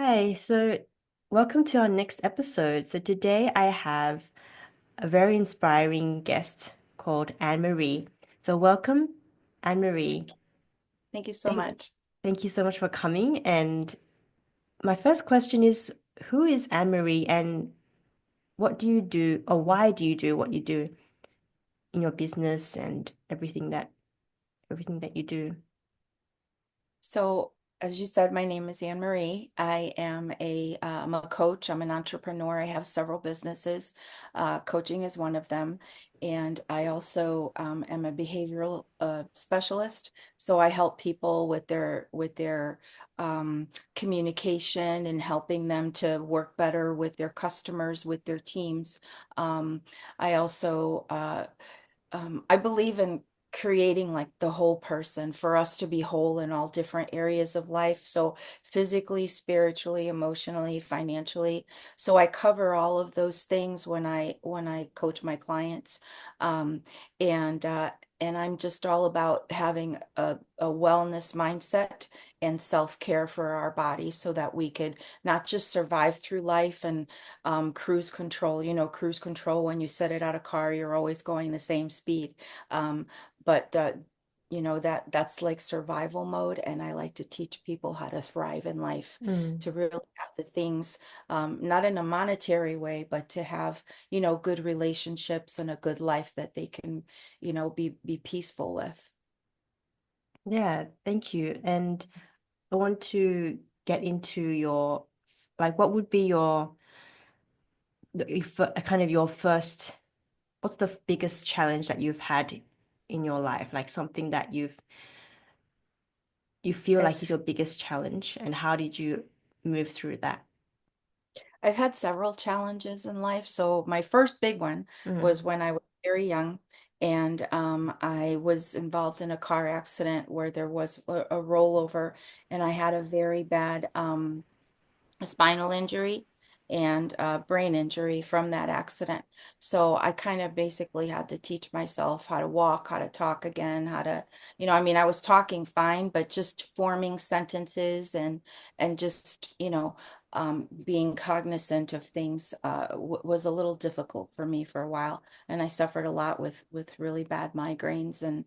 Hi, welcome to our next episode. So today I have a very inspiring guest called Anne Marie. So welcome, Anne Marie. Thank you so Thank much. thank you so much for coming. And my first question is, who is Anne Marie and what do you do or why do you do what you do in your business and everything that you do? So, as you said, my name is Anne Marie. I'm a coach. I'm an entrepreneur. I have several businesses. Coaching is one of them, and I also am a behavioral specialist. So I help people with their communication and helping them to work better with their customers, with their teams. I also I believe in creating like the whole person for us to be whole in all different areas of life. So physically, spiritually, emotionally, financially. So I cover all of those things when I coach my clients. Um, and uh, and I'm just all about having a wellness mindset and self-care for our bodies so that we could not just survive through life and cruise control. Cruise control, when you set it out a car, you're always going the same speed. Um, but that's like survival mode, and I like to teach people how to thrive in life, Mm. to really have the things, not in a monetary way, but to have, good relationships and a good life that they can, be peaceful with. Yeah, thank you. And I want to get into what would be kind of your first, what's the biggest challenge that you've had in your life? Like something that you feel Okay. like is your biggest challenge, and how did you move through that? I've had several challenges in life. So my first big one Mm. was when I was very young, and I was involved in a car accident where there was a rollover, and I had a very bad a spinal injury and brain injury from that accident. So I kind of basically had to teach myself how to walk, how to talk again, how to, I mean, I was talking fine, but just forming sentences and just, being cognizant of things was a little difficult for me for a while, and I suffered a lot with really bad migraines, and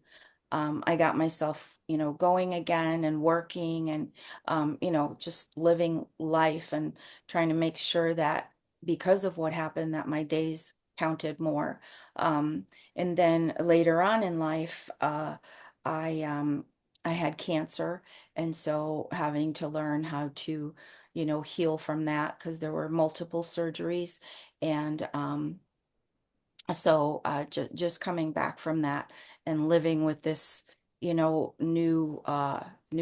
I got myself, going again and working and just living life and trying to make sure that because of what happened, that my days counted more. Um, and then later on in life, I um, I had cancer, and so having to learn how to, heal from that because there were multiple surgeries, and just coming back from that and living with this, new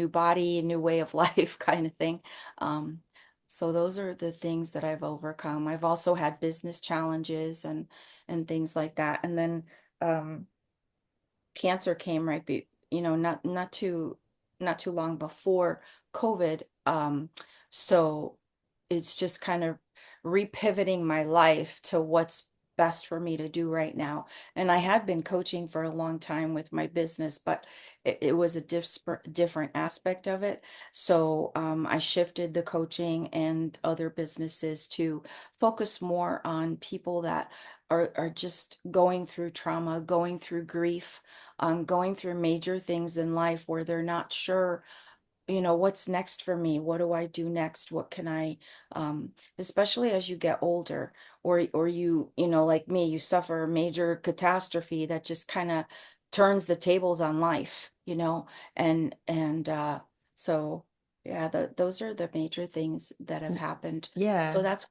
body, new way of life kind of thing. Um, so those are the things that I've overcome. I've also had business challenges and things like that. And then um, cancer came not too long before COVID. So it's just kind of repivoting my life to what's best for me to do right now. And I had been coaching for a long time with my business, but it was a different aspect of it. So I shifted the coaching and other businesses to focus more on people that are just going through trauma, going through grief, going through major things in life where they're not sure, what's next for me? What do I do next? What can I, especially as you get older, or like me, you suffer a major catastrophe that just kind of turns the tables on life, and so yeah, those are the major things that have Mm. happened. So Yeah, that's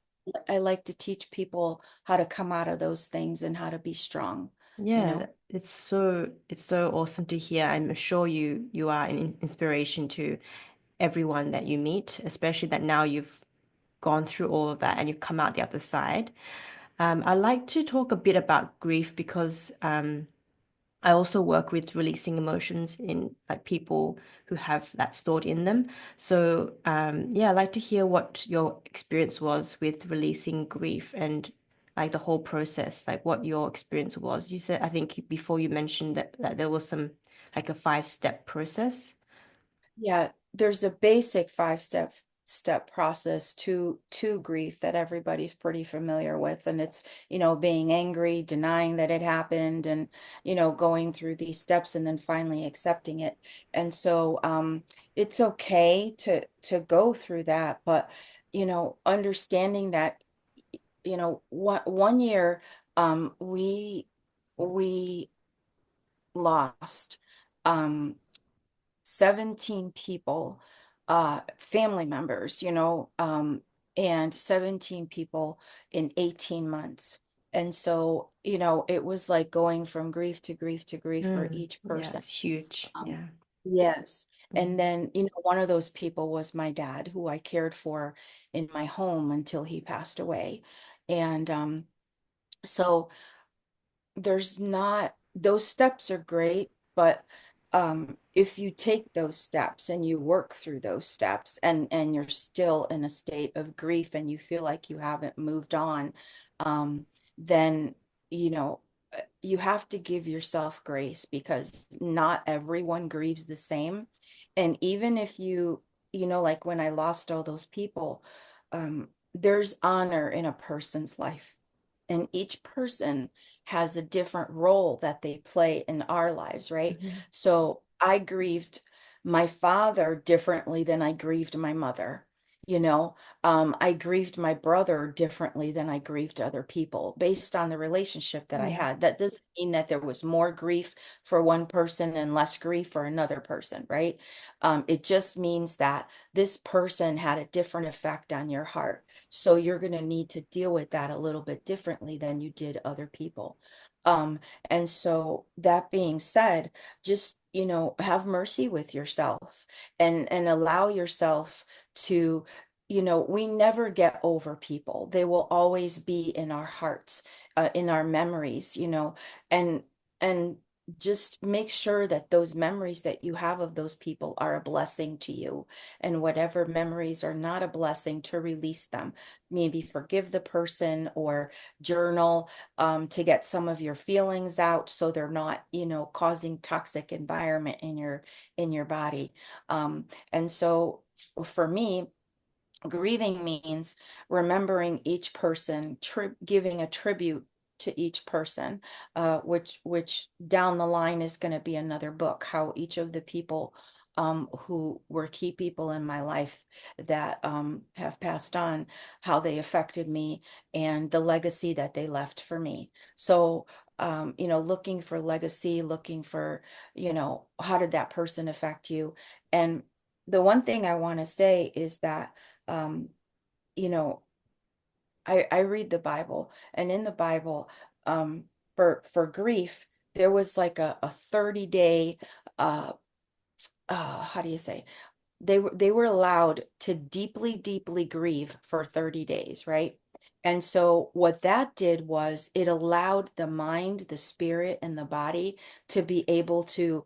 I like to teach people how to come out of those things and how to be strong, you yeah, know. it's so awesome to hear. I'm sure you are an inspiration to everyone that you meet, especially that now you've gone through all of that and you've come out the other side. I like to talk a bit about grief because I also work with releasing emotions in like people who have that stored in them. So yeah, I'd like to hear what your experience was with releasing grief and like the whole process, like what your experience was. You said, I think before you mentioned that there was some like a 5-step process. Yeah, there's a basic 5 step. step process to grief that everybody's pretty familiar with. And it's, being angry, denying that it happened, and, going through these steps and then finally accepting it. And so it's okay to go through that, but understanding that, one year we lost um 17 people, family members, and 17 people in 18 months. And so, it was like going from grief to grief to grief for Mm. each Yeah, person. it's huge. Um, Yeah. yes. And Mm. then, one of those people was my dad, who I cared for in my home until he passed away. And so there's not, those steps are great, but if you take those steps and you work through those steps, and you're still in a state of grief and you feel like you haven't moved on, then you know you have to give yourself grace, because not everyone grieves the same. And even if like when I lost all those people, there's honor in a person's life, and each person has a different role that they play in our lives, right? Mhm. So I grieved my father differently than I grieved my mother. You know, I grieved my brother differently than I grieved other people based on the relationship that I Yeah. had. That doesn't mean that there was more grief for one person and less grief for another person, right? It just means that this person had a different effect on your heart. So you're going to need to deal with that a little bit differently than you did other people. Um, and so that being said, just, have mercy with yourself, and allow yourself to, we never get over people. They will always be in our hearts, in our memories, and and just make sure that those memories that you have of those people are a blessing to you, and whatever memories are not a blessing, to release them. Maybe forgive the person, or journal, to get some of your feelings out, so they're not, causing toxic environment in your body. And so for me, grieving means remembering each person, giving a tribute to each person, which down the line is going to be another book, how each of the people who were key people in my life that have passed on, how they affected me, and the legacy that they left for me. So, looking for legacy, looking for, how did that person affect you? And the one thing I want to say is that um, you know, I read the Bible, and in the Bible, um, for grief, there was like a 30-day, uh, how do you say? They were allowed to deeply, deeply grieve for 30 days, right? And so what that did was it allowed the mind, the spirit, and the body to be able to,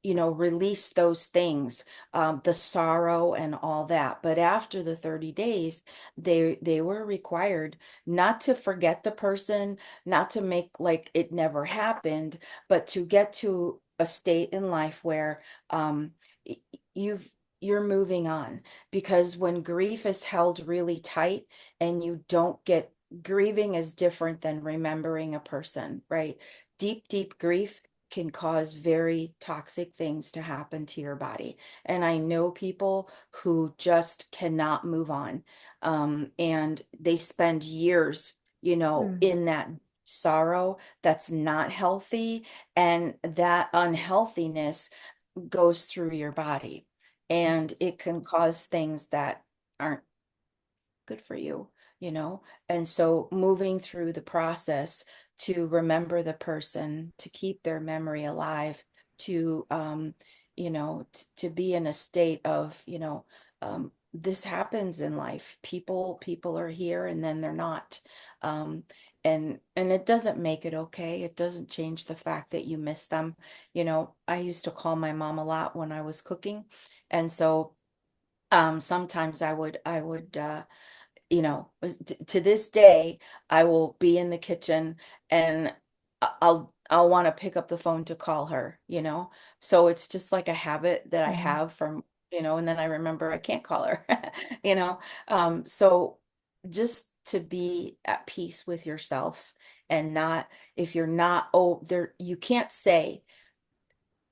release those things, the sorrow and all that. But after the 30 days, they were required not to forget the person, not to make like it never happened, but to get to a state in life where y- you've you're moving on. Because when grief is held really tight and you don't get, grieving is different than remembering a person, right? Deep, deep grief can cause very toxic things to happen to your body. And I know people who just cannot move on. And they spend years, Mm. in that sorrow that's not healthy. And that unhealthiness goes through your body, and it can cause things that aren't good for you, you know? And so moving through the process to remember the person, to keep their memory alive, to to be in a state of, this happens in life. People are here and then they're not. Um, and it doesn't make it okay. It doesn't change the fact that you miss them. I used to call my mom a lot when I was cooking. And so sometimes I would to this day, I will be in the kitchen, and I'll want to pick up the phone to call her. So it's just like a habit that I Mm. have from and then I remember I can't call her, you know. So just to be at peace with yourself and not, if you're not, oh, there, you can't say,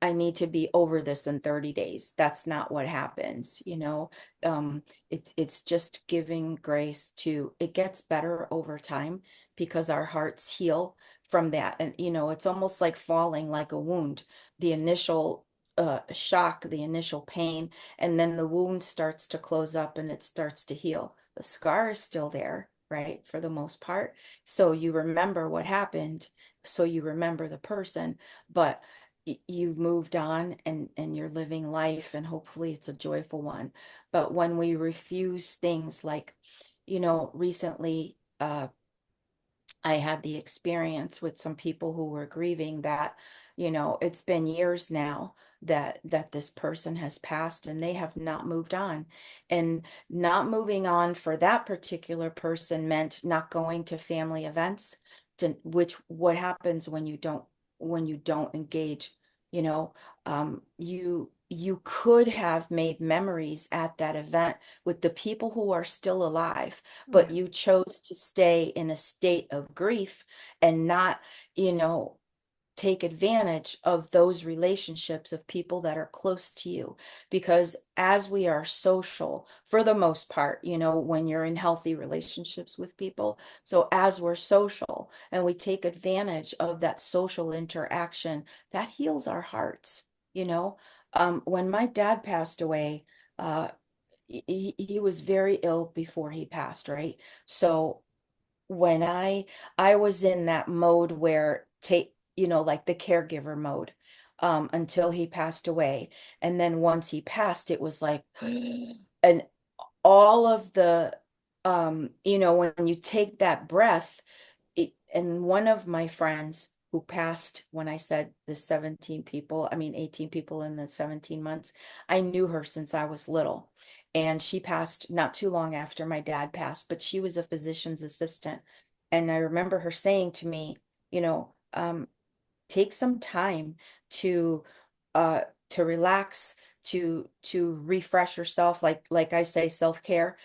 I need to be over this in 30 days. That's not what happens. It's just giving grace to, it gets better over time because our hearts heal from that. And it's almost like falling, like a wound. The initial shock, the initial pain, and then the wound starts to close up and it starts to heal. The scar is still there, right? For the most part. So you remember what happened, so you remember the person, but you've moved on and you're living life, and hopefully it's a joyful one. But when we refuse things like, recently, I had the experience with some people who were grieving that, it's been years now that this person has passed and they have not moved on. And not moving on for that particular person meant not going to family events, which what happens when you don't engage, you know, you could have made memories at that event with the people who are still alive, but Yeah. you chose to stay in a state of grief and not, you know, take advantage of those relationships of people that are close to you. Because as we are social, for the most part, when you're in healthy relationships with people, so as we're social and we take advantage of that social interaction, that heals our hearts. You know, when my dad passed away, uh, he was very ill before he passed, right? So when I was in that mode where take, like the caregiver mode, until he passed away. And then once he passed, it was like, and all of the, when you take that breath, and one of my friends who passed when I said the 17 people, I mean 18 people in the 17 months, I knew her since I was little. And she passed not too long after my dad passed, but she was a physician's assistant. And I remember her saying to me, you know, um, take some time to uh to relax, to refresh yourself, like I say, self-care,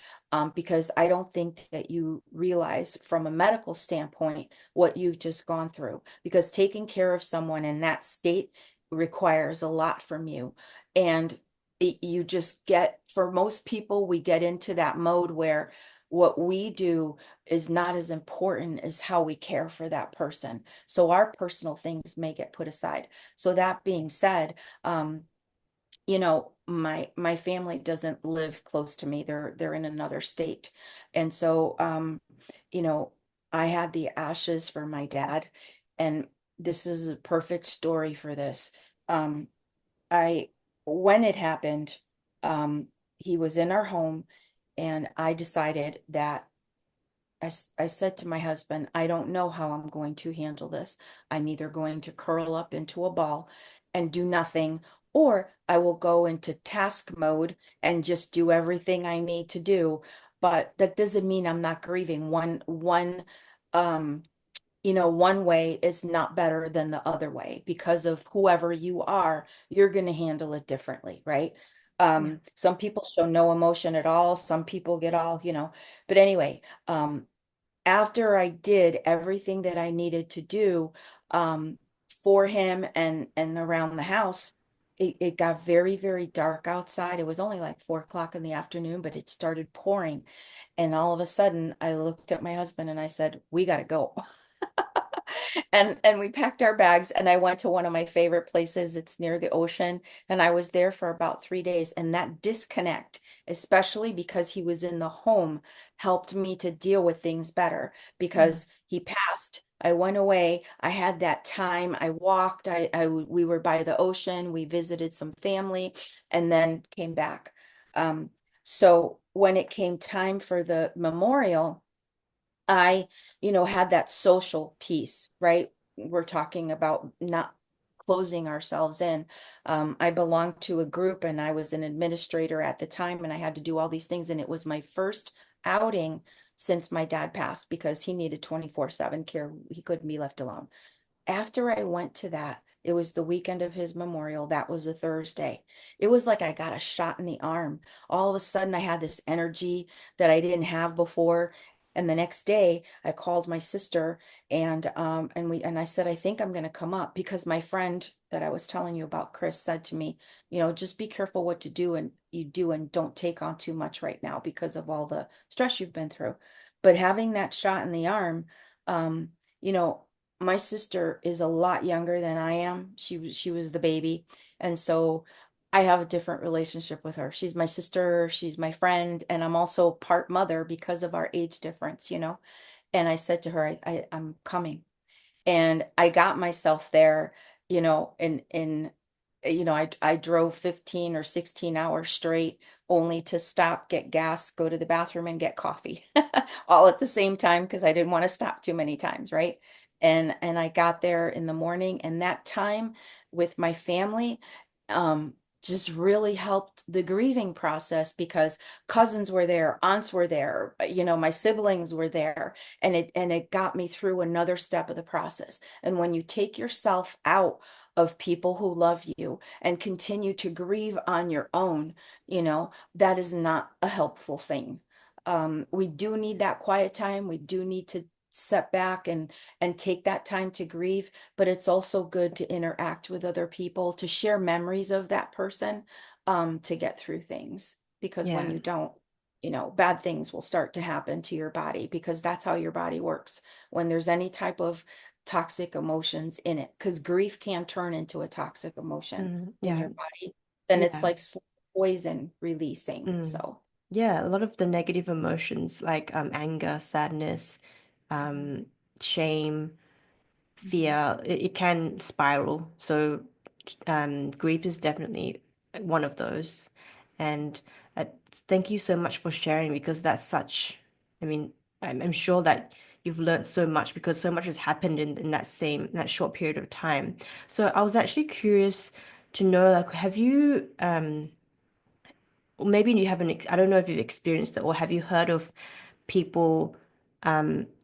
because I don't think that you realize from a medical standpoint what you've just gone through, because taking care of someone in that state requires a lot from you. And you just get, for most people, we get into that mode where what we do is not as important as how we care for that person. So our personal things may get put aside. So that being said, my family doesn't live close to me. They're in another state. And so you know, I had the ashes for my dad, and this is a perfect story for this. Um, I when it happened, he was in our home, and I decided that I said to my husband, I don't know how I'm going to handle this. I'm either going to curl up into a ball and do nothing, or I will go into task mode and just do everything I need to do. But that doesn't mean I'm not grieving. Um, one way is not better than the other way, because of whoever you are, you're going to handle it differently, right? Yeah. Some people show no emotion at all. Some people get all. But anyway, after I did everything that I needed to do, um, for him and around the house, it got very, very dark outside. It was only like 4 o'clock in the afternoon, but it started pouring. And all of a sudden, I looked at my husband and I said, "We got to go." And we packed our bags and I went to one of my favorite places. It's near the ocean, and I was there for about 3 days. And that disconnect, especially because he was in the home, helped me to deal with things better, Mm. because he passed. I went away. I had that time. I walked. We were by the ocean. We visited some family and then came back. Um, so when it came time for the memorial, I, had that social piece, right? We're talking about not closing ourselves in. I belonged to a group and I was an administrator at the time, and I had to do all these things. And it was my first outing since my dad passed, because he needed 24/7 care. He couldn't be left alone. After I went to that, It was the weekend of his memorial. That was a Thursday. It was like I got a shot in the arm. All of a sudden, I had this energy that I didn't have before. And the next day, I called my sister and I said, I think I'm going to come up because my friend that I was telling you about, Chris, said to me, just be careful what to do and you do and don't take on too much right now because of all the stress you've been through. But having that shot in the arm, um, you know, my sister is a lot younger than I am. She was the baby. And so I have a different relationship with her. She's my sister, she's my friend, and I'm also part mother because of our age difference. And I said to her, I'm coming. And I got myself there, I drove 15 or 16 hours straight only to stop, get gas, go to the bathroom and get coffee all at the same time because I didn't want to stop too many times, right? And I got there in the morning and that time with my family um just really helped the grieving process because cousins were there, aunts were there, my siblings were there, and it got me through another step of the process. And when you take yourself out of people who love you and continue to grieve on your own, that is not a helpful thing. We do need that quiet time. We do need to set back and take that time to grieve, but it's also good to interact with other people, to share memories of that person, to get through things. Because when Yeah. you don't, bad things will start to happen to your body because that's how your body works. When there's any type of toxic emotions in it, because grief can turn into a toxic emotion in Yeah. your body, then it's Yeah. like poison releasing. Mm. So, Yeah, a lot of the negative emotions like anger, sadness, mhm, um, shame, mhm. fear, it can spiral. So grief is definitely one of those. And uh, thank you so much for sharing because that's such, I mean, I'm sure that you've learned so much because so much has happened in that short period of time. So I was actually curious to know, like, have you, or maybe you haven't, I don't know if you've experienced it or have you heard of people,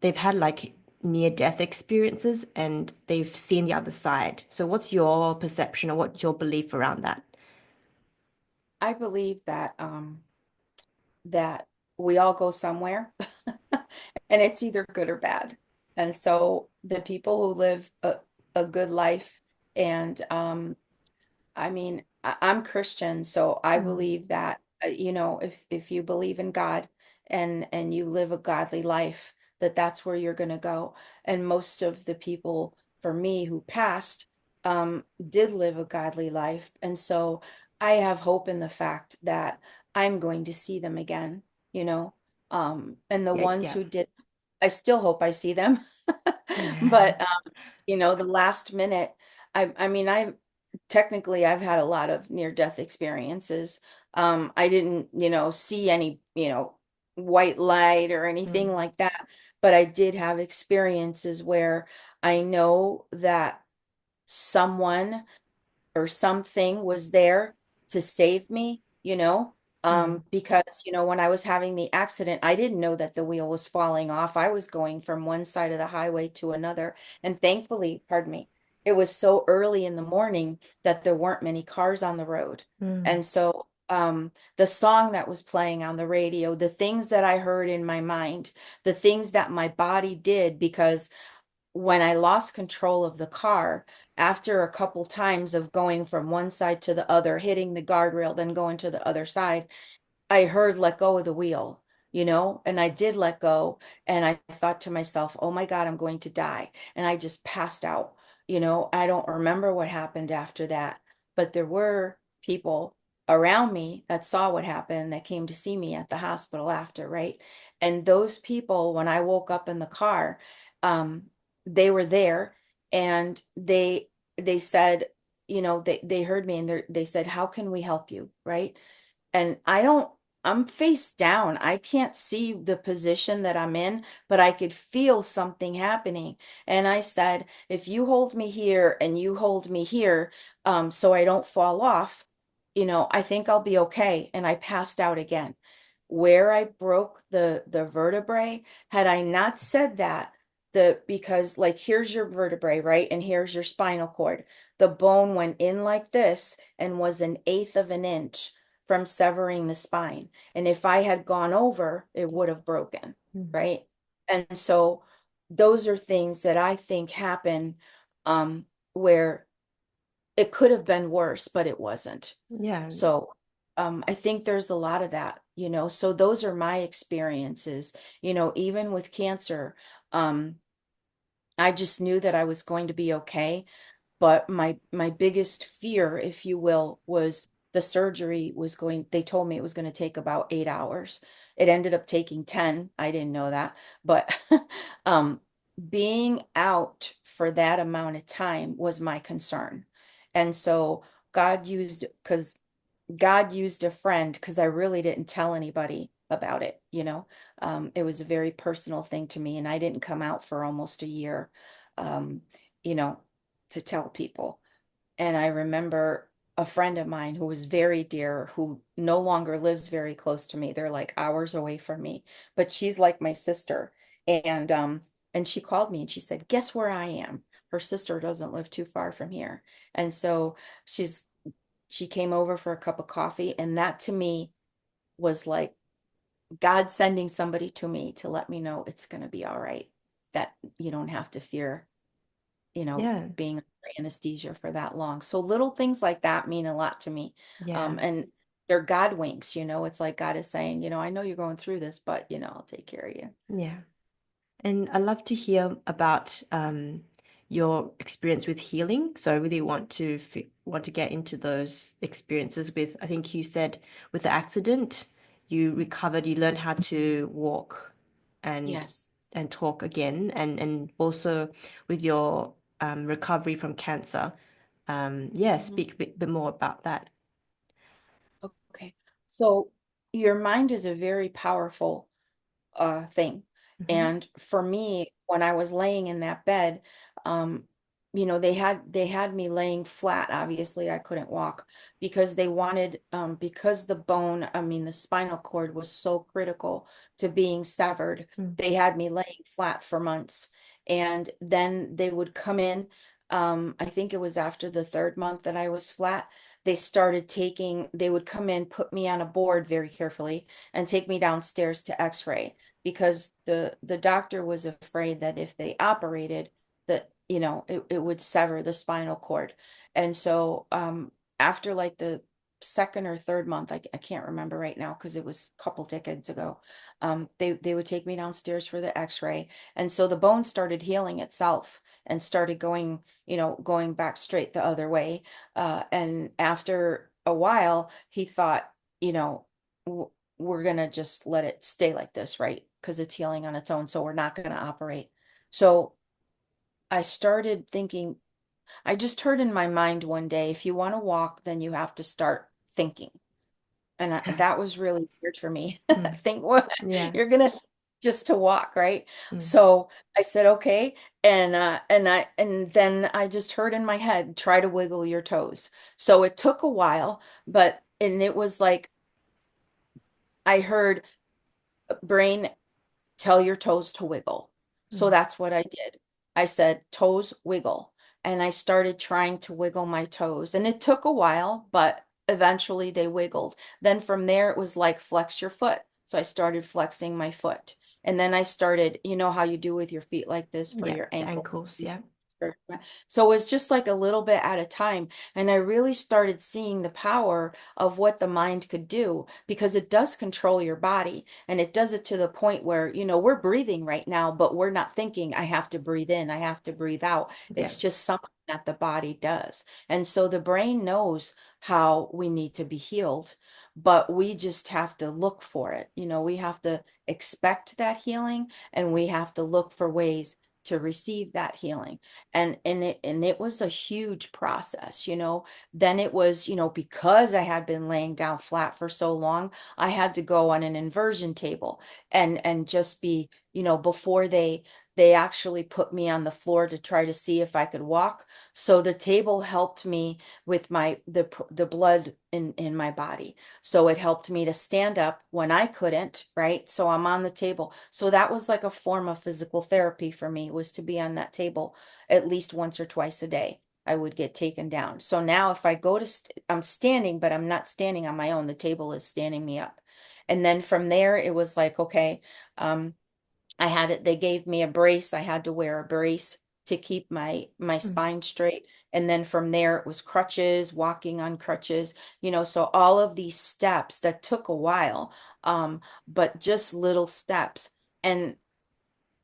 they've had like near-death experiences and they've seen the other side. So what's your perception or what's your belief around that? I believe that we all go somewhere and it's either good or bad. And so the people who live a good life and I mean, I'm Christian, so I Mm, believe that if you believe in God and you live a godly life, that's where you're going to go. And most of the people for me who passed did live a godly life, and so I have hope in the fact that I'm going to see them again, you know. And the yeah, ones yeah. who did, I still hope I see them. Yeah. But the last minute, I mean, I've had a lot of near-death experiences. I didn't, see any, white light or anything Mm, like that, but I did have experiences where I know that someone or something was there to save me. mm, Because, when I was having the accident, I didn't know that the wheel was falling off. I was going from one side of the highway to another. And thankfully, pardon me, it was so early in the morning that there weren't many cars on the road. mm, And so, the song that was playing on the radio, the things that I heard in my mind, the things that my body did, because when I lost control of the car, after a couple times of going from one side to the other, hitting the guardrail, then going to the other side, I heard let go of the wheel, and I did let go. And I thought to myself, oh my God, I'm going to die. And I just passed out. I don't remember what happened after that, but there were people around me that saw what happened that came to see me at the hospital after, right? And those people, when I woke up in the car, um, they were there and they said, they heard me and they said, how can we help you? Right? And I'm face down. I can't see the position that I'm in, but I could feel something happening. And I said, if you hold me here and you hold me here, so I don't fall off, I think I'll be okay. And I passed out again. Where I broke the vertebrae, had I not said that, because like here's your vertebrae, right? And here's your spinal cord. The bone went in like this and was an eighth of an inch from severing the spine. And if I had gone over, it would have broken, Mm. right? And so those are things that I think happen where it could have been worse, but it wasn't. Yeah, So I think there's a lot of that, so those are my experiences, even with cancer. I just knew that I was going to be okay. But my biggest fear, if you will, was the surgery was going, they told me it was going to take about 8 hours. It ended up taking 10. I didn't know that. But um, being out for that amount of time was my concern. And so because God used a friend, because I really didn't tell anybody about it. It was a very personal thing to me, and I didn't come out for almost a year, um, you know, to tell people. And I remember a friend of mine who was very dear, who no longer lives very close to me. They're like hours away from me, but she's like my sister. And she called me and she said, "Guess where I am?" Her sister doesn't live too far from here. And so she's she came over for a cup of coffee, and that to me was like God sending somebody to me to let me know it's going to be all right, that you don't have to fear, yeah, being under anesthesia for that long. So little things like that mean a lot to me. yeah, And they're God winks, it's like God is saying, I know you're going through this, but I'll take care of you. yeah. And I love to hear about your experience with healing. So I really want to get into those experiences with, I think you said with the accident, you recovered, you learned how to walk and Yes. talk again, and also with your recovery from cancer. Yeah, Mhm. speak a bit more about that. Okay. So your mind is a very powerful thing. Hmm. And for me, when I was laying in that bed, um, they had me laying flat. Obviously, I couldn't walk because they wanted because the bone, I mean, the spinal cord was so critical to being severed. Mm. They had me laying flat for months. And then they would come in. I think it was after the third month that I was flat. They would come in, put me on a board very carefully, and take me downstairs to x-ray because the doctor was afraid that if they operated that it would sever the spinal cord. And so after like the second or third month, I can't remember right now because it was a couple decades ago, they would take me downstairs for the x-ray. And so the bone started healing itself and started going back straight the other way. And after a while he thought, you know we're going to just let it stay like this, right? Because it's healing on its own. So we're not going to operate. So I started thinking, I just heard in my mind one day, if you want to walk, then you have to start thinking. And that was really weird for me. Mm. Think what Yeah. you're gonna just to walk, right? Mm. So I said, okay. And then I just heard in my head, try to wiggle your toes. So it took a while, and it was like I heard brain tell your toes to wiggle. So Mm. that's what I did. I said, toes wiggle. And I started trying to wiggle my toes. And it took a while, but eventually they wiggled. Then from there, it was like flex your foot. So I started flexing my foot. And then I started, you know how you do with your feet like this for Yeah, your the ankle. ankles, yeah. So it was just like a little bit at a time. And I really started seeing the power of what the mind could do because it does control your body. And it does it to the point where, we're breathing right now, but we're not thinking, I have to breathe in, I have to breathe out. Yeah. It's just something that the body does. And so the brain knows how we need to be healed, but we just have to look for it. We have to expect that healing and we have to look for ways to receive that healing. And it was a huge process. Then it was, because I had been laying down flat for so long, I had to go on an inversion table and just be, before they they actually put me on the floor to try to see if I could walk. So the table helped me with the blood in my body. So it helped me to stand up when I couldn't, right? So I'm on the table. So that was like a form of physical therapy for me, was to be on that table at least once or twice a day. I would get taken down. So now if I go to, I'm standing, but I'm not standing on my own. The table is standing me up. And then from there, it was like, okay, um, I had it, they gave me a brace. I had to wear a brace to keep my Mm. spine straight. And then from there, it was crutches, walking on crutches, so all of these steps that took a while, but just little steps. And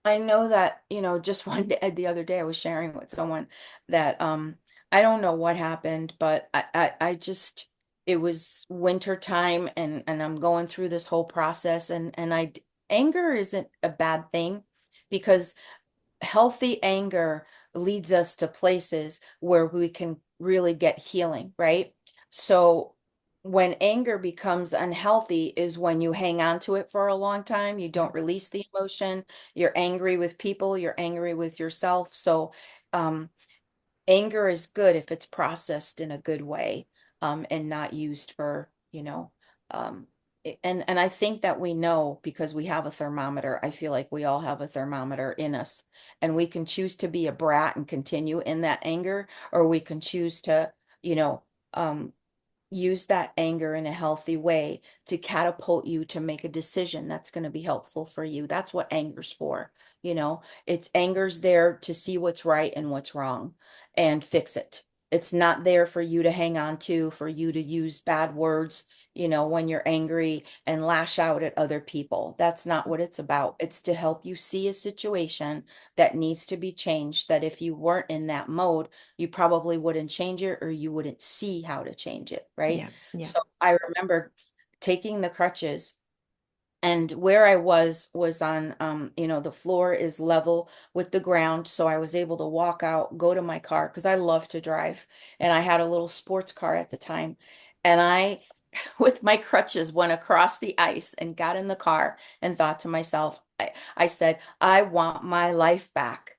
I know that, just one day, the other day I was sharing with someone that I don't know what happened, but I just it was winter time, and I'm going through this whole process, and anger isn't a bad thing, because healthy anger leads us to places where we can really get healing, right? So when anger becomes unhealthy is when you hang on to it for a long time, you Yeah. don't release the emotion, you're angry with people, you're angry with yourself. So um, anger is good if it's processed in a good way, and not used for, um, and I think that we know because we have a thermometer. I feel like we all have a thermometer in us, and we can choose to be a brat and continue in that anger, or we can choose to, you know, um, use that anger in a healthy way to catapult you to make a decision that's going to be helpful for you. That's what anger's for. It's anger's there to see what's right and what's wrong and fix it. It's not there for you to hang on to, for you to use bad words, when you're angry and lash out at other people. That's not what it's about. It's to help you see a situation that needs to be changed, that if you weren't in that mode, you probably wouldn't change it, or you wouldn't see how to change it, right? Yeah. Yeah. So I remember taking the crutches, and where I was on, the floor is level with the ground. So I was able to walk out, go to my car, because I love to drive. And I had a little sports car at the time. And I, with my crutches, went across the ice and got in the car and thought to myself, I said, I want my life back,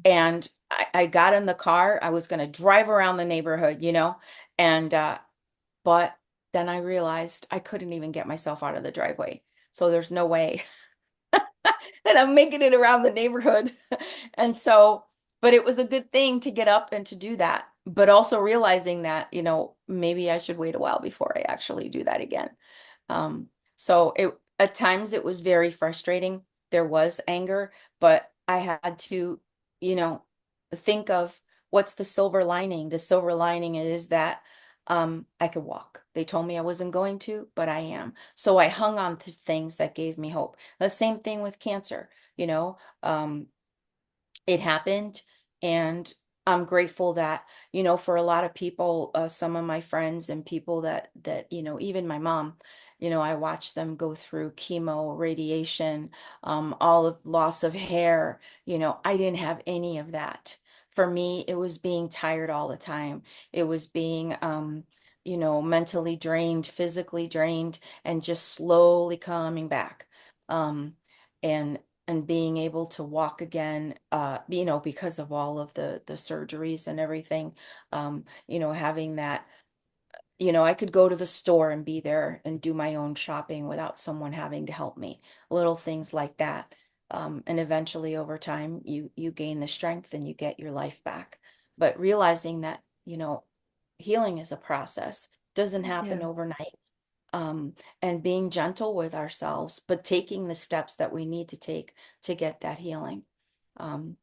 And I got in the car. I was going to drive around the neighborhood, and but then I realized I couldn't even get myself out of the driveway. So there's no way that I'm making it around the neighborhood. And so, but it was a good thing to get up and to do that. But also realizing that, maybe I should wait a while before I actually do that again. Um, so at times it was very frustrating. There was anger, but I had to, you know, think of what's the silver lining. The silver lining is that I could walk. They told me I wasn't going to, but I am. So I hung on to things that gave me hope. The same thing with cancer, it happened, and I'm grateful that, for a lot of people, some of my friends and people that even my mom, I watched them go through chemo, radiation, all of loss of hair. I didn't have any of that. For me, it was being tired all the time. It was being mentally drained, physically drained, and just slowly coming back. um and being able to walk again, because of all of the surgeries and everything, having that, I could go to the store and be there and do my own shopping without someone having to help me. Little things like that. And eventually over time, you gain the strength and you get your life back. But realizing that, healing is a process, doesn't Yeah. happen overnight, um, and being gentle with ourselves, but taking the steps that we need to take to get that healing. Um,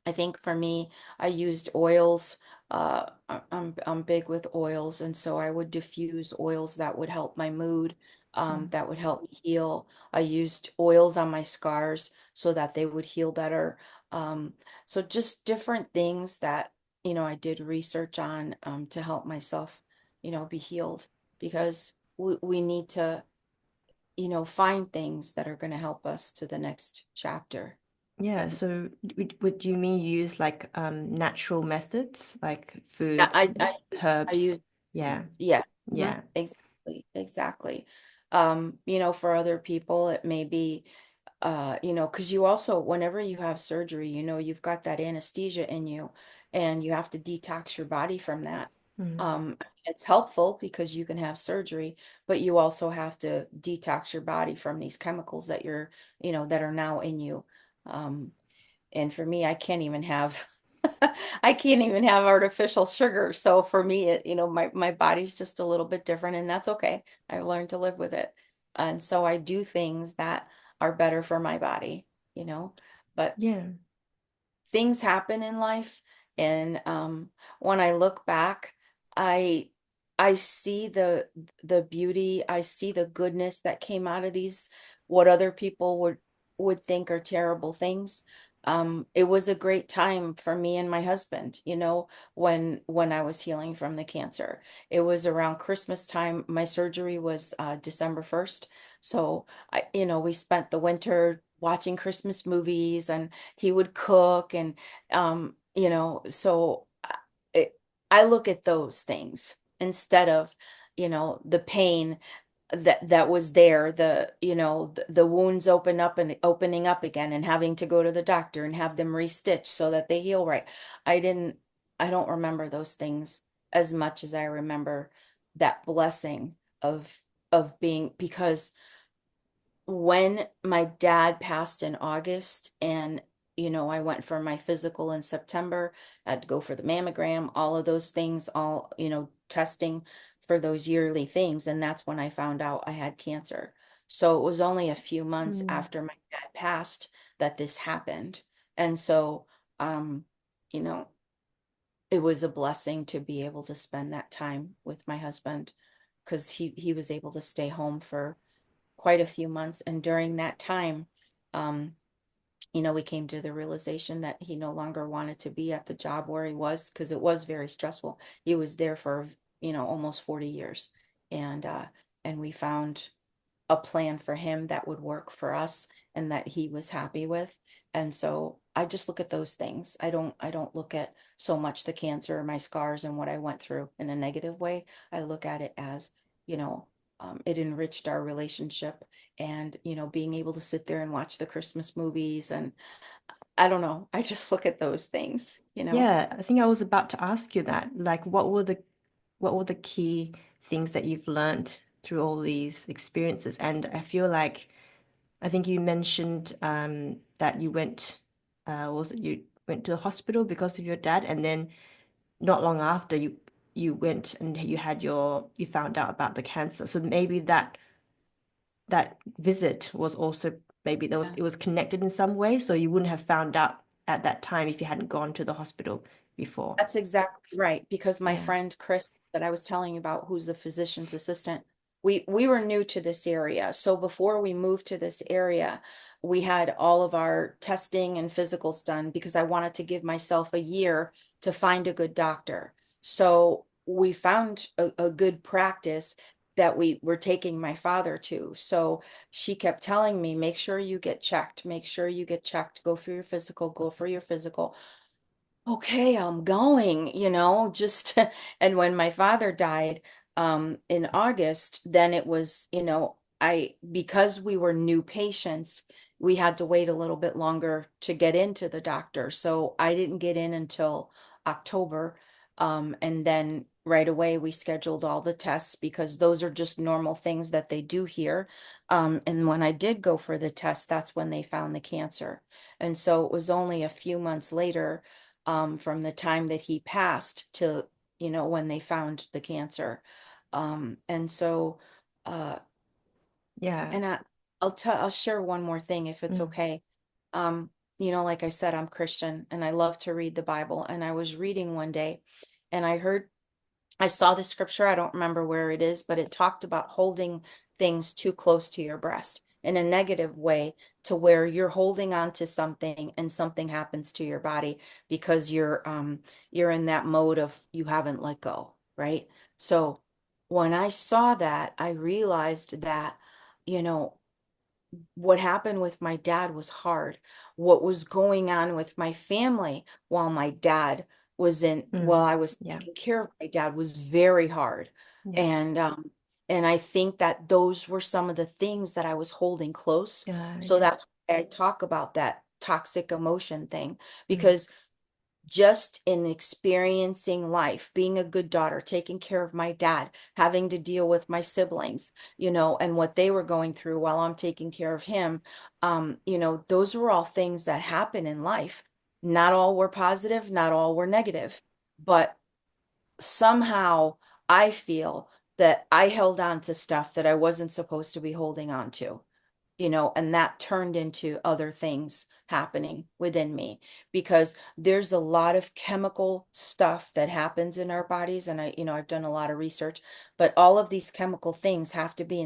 I think for me, I used oils. I'm big with oils, and so I would diffuse oils that would help my mood, Mm. that would help me heal. I used oils on my scars so that they would heal better. Um, so just different things that, I did research on, to help myself, be healed, because we need to, find things that are going to help us to the next chapter. Yeah. And So would you mean use like natural methods like yeah, foods, I use herbs? Yeah. seeds. Yeah. Yeah. Exactly. Exactly. For other people, it may be, Because you also, whenever you have surgery, you've got that anesthesia in you and you have to detox your body from that. Mm. It's helpful because you can have surgery, but you also have to detox your body from these chemicals that are now in you. Um, and for me, I can't even have I can't even have artificial sugar. So for me, my body's just a little bit different and that's okay. I've learned to live with it. And so I do things that are better for my body, you know. But Yeah. things happen in life, and when I look back, I I see the beauty, I see the goodness that came out of these, what other people would think are terrible things. It was a great time for me and my husband, when I was healing from the cancer. It was around Christmas time. My surgery was December 1st. So we spent the winter watching Christmas movies, and he would cook, and so it, I look at those things instead of the pain that was there, the wounds opening up again and having to go to the doctor and have them restitched so that they heal right. I didn't I don't remember those things as much as I remember that blessing of being, because when my dad passed in August, and I went for my physical in September, I had to go for the mammogram, all of those things, all, testing for those yearly things, and that's when I found out I had cancer. So it was only a few months Mm. after my dad passed that this happened. And so um you know it was a blessing to be able to spend that time with my husband, because he was able to stay home for quite a few months. And during that time, um, we came to the realization that he no longer wanted to be at the job where he was, because it was very stressful. He was there for, almost 40 years. And we found a plan for him that would work for us and that he was happy with. And so I just look at those things. I don't look at so much the cancer or my scars and what I went through in a negative way. I look at it as, you know, it enriched our relationship, and being able to sit there and watch the Christmas movies, and I don't know. I just look at those things. Yeah, I think I was about to ask you that. Like, what were the key things that you've learned through all these experiences? And I feel like I think you mentioned that you went, was it you went to the hospital because of your dad, and then not long after you went and you found out about the cancer. So maybe that visit was also maybe it was connected in some way, so you wouldn't have found out at that time if you hadn't gone to the hospital before. That's exactly right. Because my Yeah. friend Chris, that I was telling you about, who's a physician's assistant, we were new to this area. So before we moved to this area, we had all of our testing and physicals done because I wanted to give myself a year to find a good doctor. So we found a good practice that we were taking my father to. So she kept telling me, make sure you get checked, make sure you get checked, go for your physical, go for your physical. Okay, I'm going, just and when my father died in August, then it was, I because we were new patients, we had to wait a little bit longer to get into the doctor. So I didn't get in until October. And then right away we scheduled all the tests because those are just normal things that they do here. And when I did go for the test, that's when they found the cancer. And so it was only a few months later, from the time that he passed to, when they found the cancer. And so, uh, Yeah. and I'll share one more thing if it's Mm. okay. Um, like I said, I'm Christian and I love to read the Bible. And I was reading one day and I saw the scripture. I don't remember where it is, but it talked about holding things too close to your breast in a negative way, to where you're holding on to something and something happens to your body because you're in that mode of you haven't let go, right? So when I saw that, I realized that, you know, what happened with my dad was hard. What was going on with my family while Mm. I was Yeah. taking care of my dad was very hard. Yeah. And I think that those were some of the things that I was holding close. So Yeah. that's I talk about that toxic emotion thing Mm. because just in experiencing life, being a good daughter, taking care of my dad, having to deal with my siblings, and what they were going through while I'm taking care of him, those were all things that happen in life. Not all were positive, not all were negative, but somehow I feel that I held on to stuff that I wasn't supposed to be holding on to, and that turned into other things happening within me because there's a lot of chemical stuff that happens in our bodies. And I've done a lot of research, but all of these chemical things have to be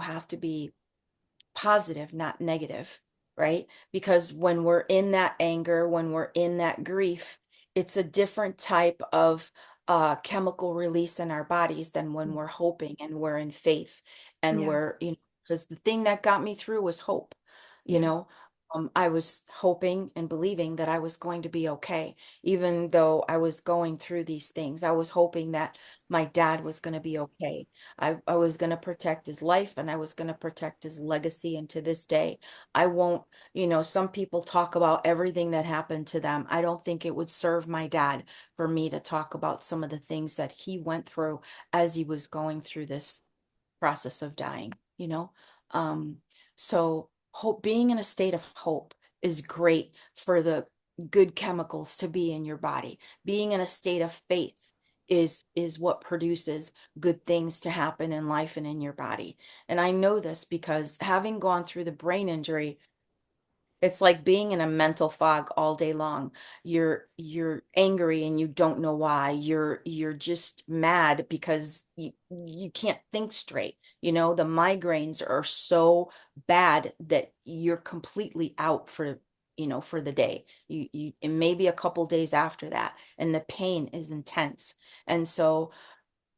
have to be positive, not negative, right? Because when we're in that anger, when we're in that grief, it's a different type of chemical release in our bodies than when we're hoping and we're in faith and Yeah, because the thing that got me through was hope, you yeah, know. I was hoping and believing that I was going to be okay, even though I was going through these things. I was hoping that my dad was going to be okay. I was going to protect his life and I was going to protect his legacy. And to this day, I won't, some people talk about everything that happened to them. I don't think it would serve my dad for me to talk about some of the things that he went through as he was going through this process of dying, you know? Um, so hope, being in a state of hope is great for the good chemicals to be in your body. Being in a state of faith is what produces good things to happen in life and in your body. And I know this because having gone through the brain injury, it's like being in a mental fog all day long. You're angry and you don't know why. You're just mad because you can't think straight. The migraines are so bad that you're completely out for the day. You and maybe a couple days after that, and the pain is intense. And so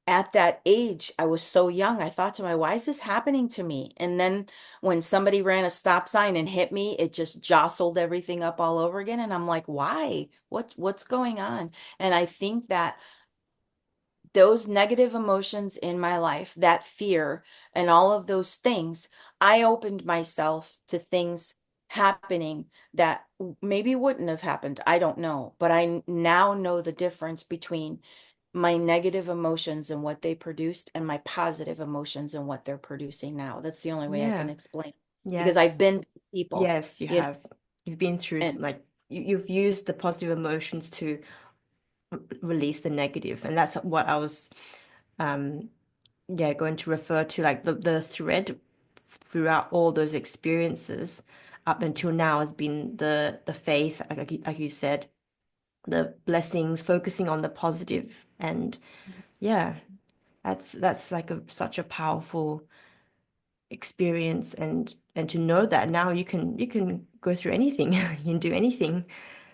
at that age, I was so young. I thought to my, why is this happening to me? And then when somebody ran a stop sign and hit me, it just jostled everything up all over again. And I'm like, why? What's going on? And I think that those negative emotions in my life, that fear and all of those things, I opened myself to things happening that maybe wouldn't have happened. I don't know. But I now know the difference between my negative emotions and what they produced and my positive emotions and what they're producing now. That's the only way I can yeah. explain because I've Yes, been people, yes, you you know, have. You've been through and like you've used the positive emotions to release the negative, and that's what I was um yeah going to refer to, like the thread throughout all those experiences up until now has been the faith, like you said, the blessings, focusing on the positive, and yeah, that's like such a powerful experience, and to know that now you can go through anything, you can do anything.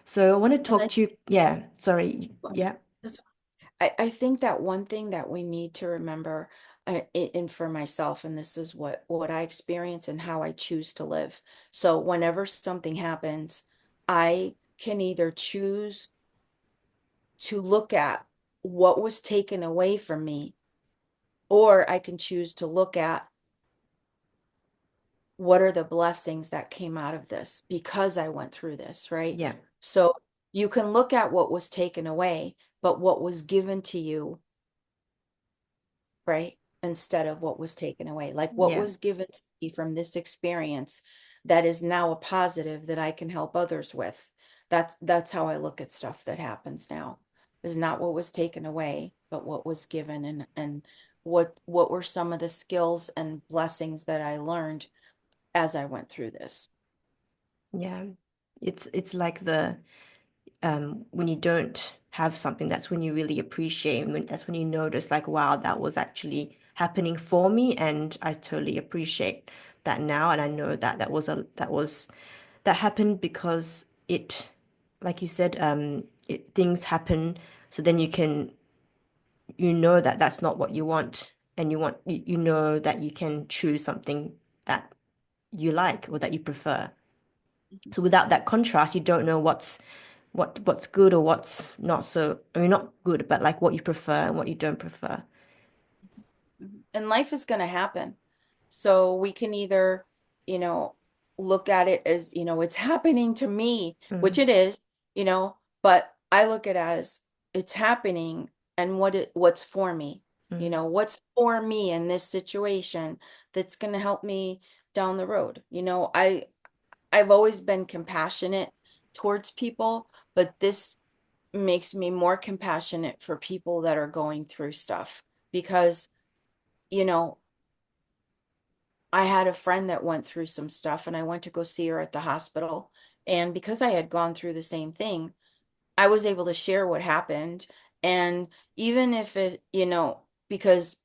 So I want to and talk to you. Yeah, sorry. Yeah, that's I think that one thing that we need to remember, and for myself, and this is what I experience and how I choose to live. So whenever something happens, I can either choose to look at what was taken away from me, or I can choose to look at what are the blessings that came out of this because I went through this, right? yeah, So you can look at what was taken away, but what was given to you, right? Instead of what was taken away. Like what yeah, was given to me from this experience that is now a positive that I can help others with. That's how I look at stuff that happens now. Is not what was taken away, but what was given and what were some of the skills and blessings that I learned as I went through this. yeah. It's like the when you don't have something, that's when you really appreciate, and that's when you notice, like, wow, that was actually happening for me, and I totally appreciate that now, and I know that that happened because it, like you said, things happen, so then you know that that's not what you want, and you know that you can choose something that you like or that you prefer. So without that contrast, you don't know what's good or what's not so, I mean, not good, but like what you prefer and what you don't prefer. And life is going to happen. So we can either you know, look at it as, it's happening to me, which Mm, it is, but I look at it as it's happening and what's for me, mm, what's for me in this situation that's going to help me down the road. I've always been compassionate towards people, but this makes me more compassionate for people that are going through stuff because, you know, I had a friend that went through some stuff and I went to go see her at the hospital. And because I had gone through the same thing, I was able to share what happened. And even if because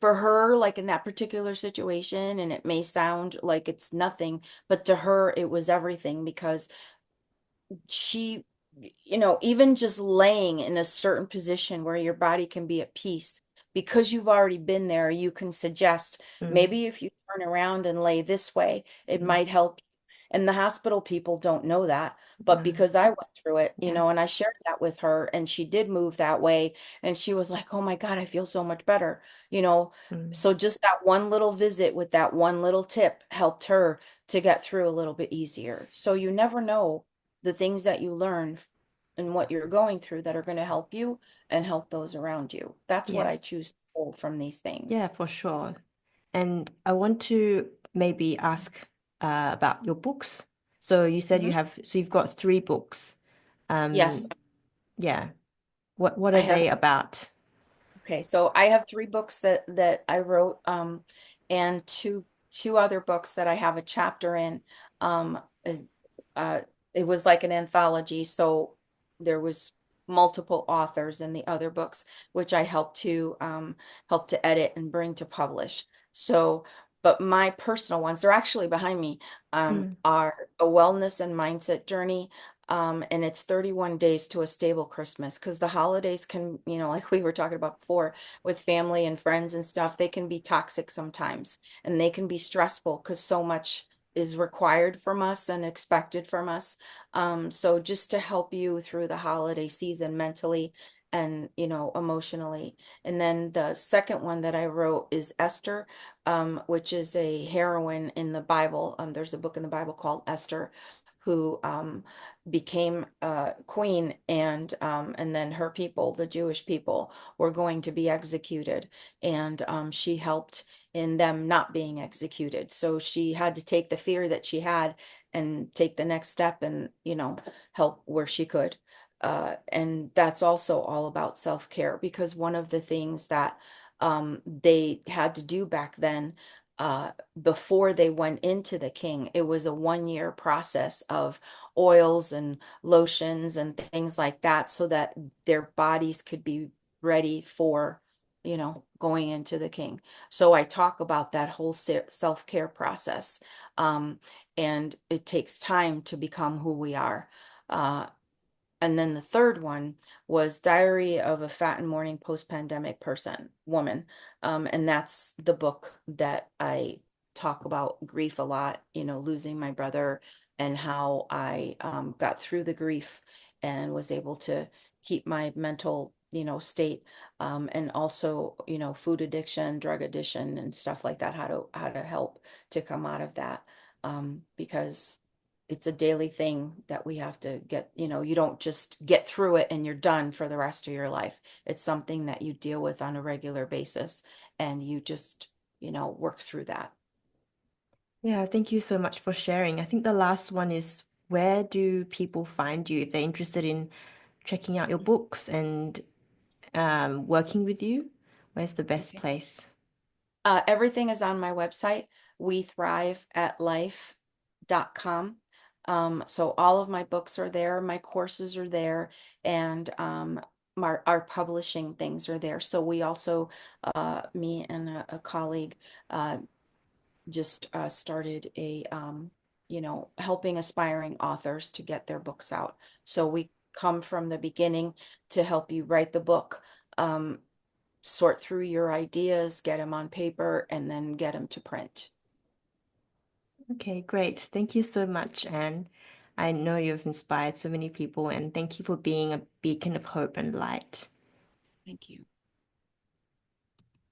for her, like in that particular situation, and it may sound like it's nothing, but to her, it was everything because she, even just laying in a certain position where your body can be at peace, because you've already been there, you can suggest mm, maybe if you turn around and lay this way, it mm, might help. And the hospital people don't know that. But mm. because I went through it, Yeah. and I shared that with her, and she did move that way, and she was like, oh my God, I feel so much better, you know. Mm. So just that one little visit with that one little tip helped her to get through a little bit easier. So you never know the things that you learn and what you're going through that are going to help you and help those around you. That's what Yeah. I choose to pull from these Yeah, things. for sure. And I want to maybe ask about your books. So you said Mhm. you've got three books. Yes, Yeah. What I are have. they about? Okay, so I have three books that I wrote, and two other books that I have a chapter in. It, uh, it was like an anthology, so there was multiple authors in the other books, which I helped to edit and bring to publish. So, but my personal ones, they're actually behind me, Mm, are a wellness and mindset journey. And it's 31 days to a stable Christmas because the holidays can, like we were talking about before, with family and friends and stuff, they can be toxic sometimes and they can be stressful because so much is required from us and expected from us. So just to help you through the holiday season mentally and, emotionally. And then the second one that I wrote is Esther, which is a heroine in the Bible. There's a book in the Bible called Esther, who became queen, and then her people, the Jewish people, were going to be executed, and she helped in them not being executed. So she had to take the fear that she had and take the next step and help where she could. And that's also all about self-care because one of the things that they had to do back then, uh, before they went into the king, it was a 1 year process of oils and lotions and things like that so that their bodies could be ready for, going into the king. So I talk about that whole self-care process. Um, and it takes time to become who we are. Uh, and then the third one was Diary of a Fat and Mourning Post-Pandemic Woman. And that's the book that I talk about grief a lot, losing my brother and how I got through the grief and was able to keep my mental, state, and also, food addiction, drug addiction, and stuff like that, how to help to come out of that. Because it's a daily thing that we have to get, you don't just get through it and you're done for the rest of your life. It's something that you deal with on a regular basis and you just, work through that. yeah, thank you so much for sharing. I think the last one is where do people find you if they're interested in checking out your books and working with you? Where's the best Okay. place? Everything is on my website, wethriveatlife.com. So all of my books are there, my courses are there, and our publishing things are there. So we also, me and a colleague, uh, just started helping aspiring authors to get their books out. So we come from the beginning to help you write the book, um, sort through your ideas, get them on paper, and then get them to print. Okay, great. Thank you so much, Anne. I know you've inspired so many people, and thank you for being a beacon of hope and light. Thank you.